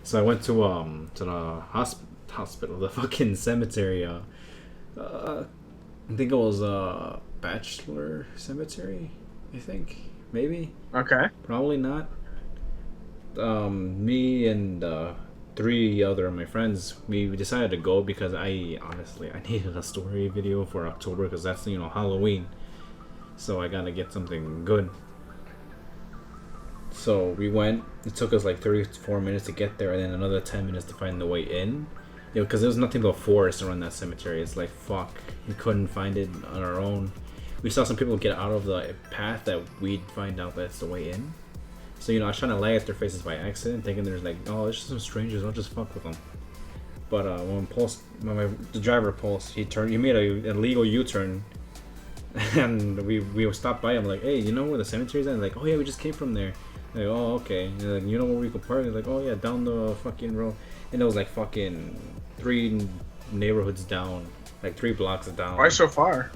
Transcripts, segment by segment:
So I went to the hospital, the fucking cemetery. I think it was Bachelor Cemetery. I think maybe, Okay. probably not. Me and three other of my friends, we decided to go because I needed a story video for October because that's Halloween. So I gotta get something good. So we went. It took us like 34 minutes to get there, and then another 10 minutes to find the way in. Because there was nothing but forest around that cemetery. It's like fuck, we couldn't find it on our own. We saw some people get out of the path that we'd find out that's the way in. So I was trying to lag at their faces by accident, thinking there's like, oh, it's just some strangers. I'll just fuck with them. But the driver pulsed, he made a illegal U-turn, and we stopped by him like, hey, you know where the cemetery is at? And like, oh yeah, we just came from there. Like, oh okay. And like, you know where we could park? He's like, oh yeah, down the fucking road. And it was like fucking 3 neighborhoods down, like 3 blocks down. Why so far?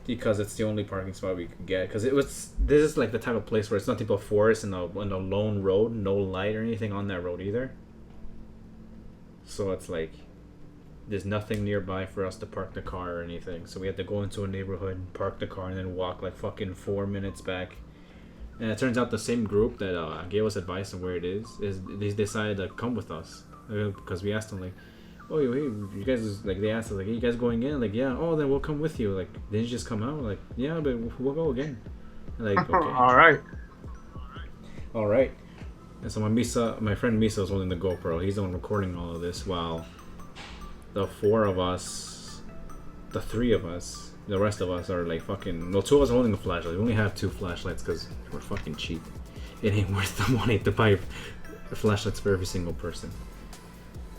Because it's the only parking spot we could get. Because this is like the type of place where it's nothing but forest and a lone road, no light or anything on that road either. So it's like there's nothing nearby for us to park the car or anything. So we had to go into a neighborhood, park the car, and then walk like fucking 4 minutes back. And it turns out the same group that gave us advice on where it is they decided to come with us because we asked them like, oh hey, you guys, like they asked us like, hey, you guys going in? Like yeah. Oh then we'll come with you. Like didn't you just come out? Like yeah, but we'll go again. Like okay. All right. And so my friend Misa was holding the GoPro. He's the one recording all of this while the 4 of us, the 3 of us, the rest of us are like fucking. Well, 2 of us are holding a flashlight. We only have 2 flashlights because we're fucking cheap. It ain't worth the money to buy flashlights for every single person.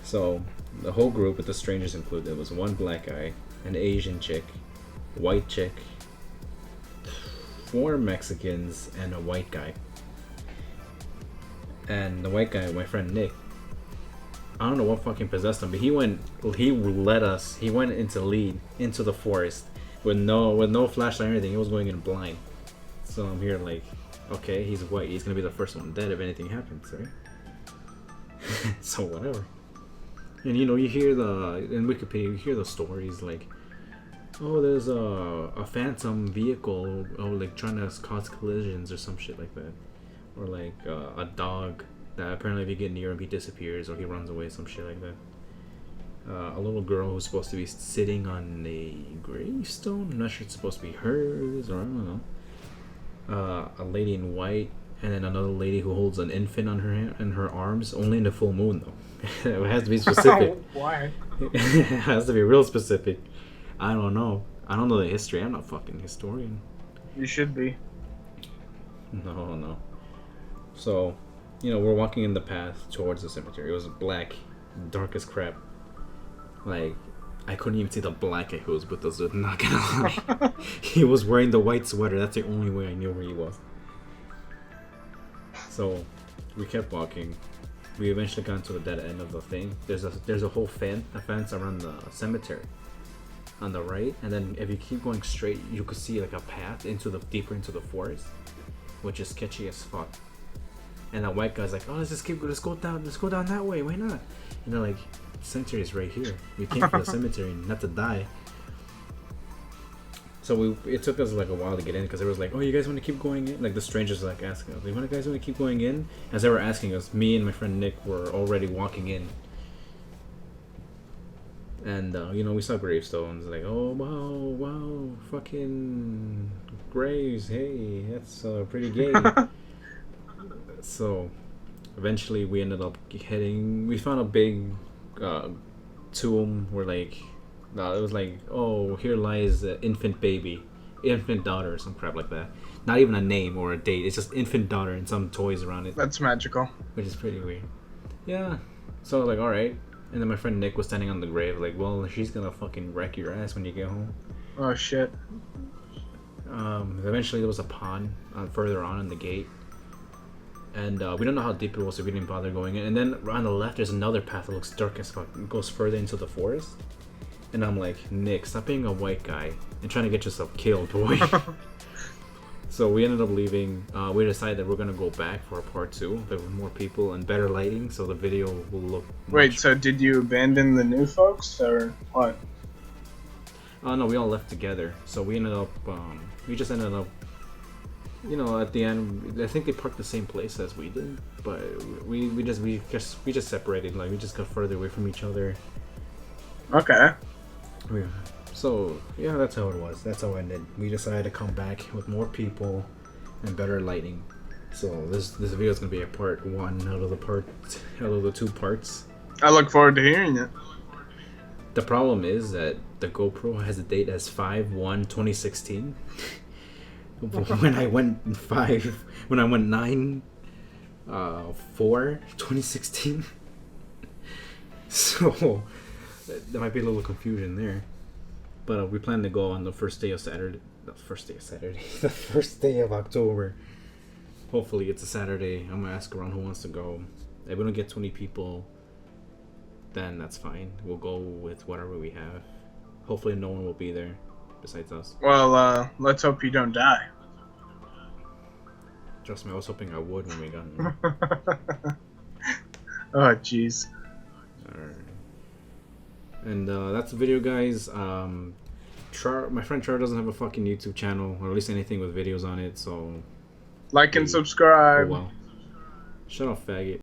So the whole group, with the strangers included, was 1 black guy, an Asian chick, white chick, 4 Mexicans, and a white guy. And the white guy, my friend Nick, I don't know what fucking possessed him, but he went into the forest with no flashlight or anything. He was going in blind. So I'm here like, okay, he's white. He's gonna be the first one dead if anything happens, right? So whatever. And you hear in Wikipedia, you hear the stories like, oh, there's a phantom vehicle, like trying to cause collisions or some shit like that, or like a dog that apparently if you get near him he disappears or he runs away, some shit like that. A little girl who's supposed to be sitting on a gravestone. I'm not sure it's supposed to be hers, or I don't know. A lady in white, and then another lady who holds an infant on her arms, only in the full moon though. It has to be specific. Why? It has to be real specific. I don't know. I don't know the history. I'm not a fucking historian. You should be. No. So, we're walking in the path towards the cemetery. It was black, dark as crap. Like, I couldn't even see the black guy who was with us. I'm not gonna lie. He was wearing the white sweater. That's the only way I knew where he was. So, we kept walking. We eventually got to the dead end of the thing. There's a whole fence around the cemetery on the right, and then if you keep going straight, you could see like a path deeper into the forest, which is sketchy as fuck. And that white guy's like, oh, let's go down that way. Why not? And they're like, the cemetery is right here. We came for the cemetery, not to die. So it took us like a while to get in because it was like, oh, you guys want to keep going in? Like the strangers were like asking us, like, you guys want to keep going in? As they were asking us, me and my friend Nick were already walking in. And we saw gravestones. Like, oh wow, fucking graves. Hey, that's pretty gay. So eventually we ended up we found a big tomb where like it was like, oh, here lies an infant daughter or some crap like that. Not even a name or a date, it's just infant daughter and some toys around it. That's magical. Which is pretty weird. Yeah. So like, alright. And then my friend Nick was standing on the grave like, well, she's gonna fucking wreck your ass when you get home. Oh shit. Eventually there was a pond further on in the gate. And we don't know how deep it was, so we didn't bother going in. And then on the left, there's another path that looks dark as fuck. It goes further into the forest. And I'm like, Nick, stop being a white guy and trying to get yourself killed, boy. So we ended up leaving. We decided that we're gonna go back for a part 2. There were more people and better lighting, so the video will look. Wait, so did you abandon the new folks or what? Oh no, we all left together. So we ended up. We just ended up. You know, at the end, I think they parked the same place as we did, but we just separated. Like we just got further away from each other. Okay. Yeah. So yeah, that's how it was. That's how it ended. We decided to come back with more people and better lighting. So this video is gonna be a part 1 out of the 2 parts. I look forward to hearing it. The problem is that the GoPro has a date as 5/1/2016. When I went 9/4/2016. So there might be a little confusion there. But we plan to go on the first day of Saturday. The first day of October. Hopefully it's a Saturday. I'm gonna ask around who wants to go. If we don't get 20 people, then that's fine. We'll go with whatever we have. Hopefully no one will be there besides us. Well, let's hope you don't die. Trust me, I was hoping I would when we got here. Oh, jeez. Alright. And that's the video, guys. My friend Char doesn't have a fucking YouTube channel, or at least anything with videos on it, so... Like and subscribe. Oh well. Shut up, faggot.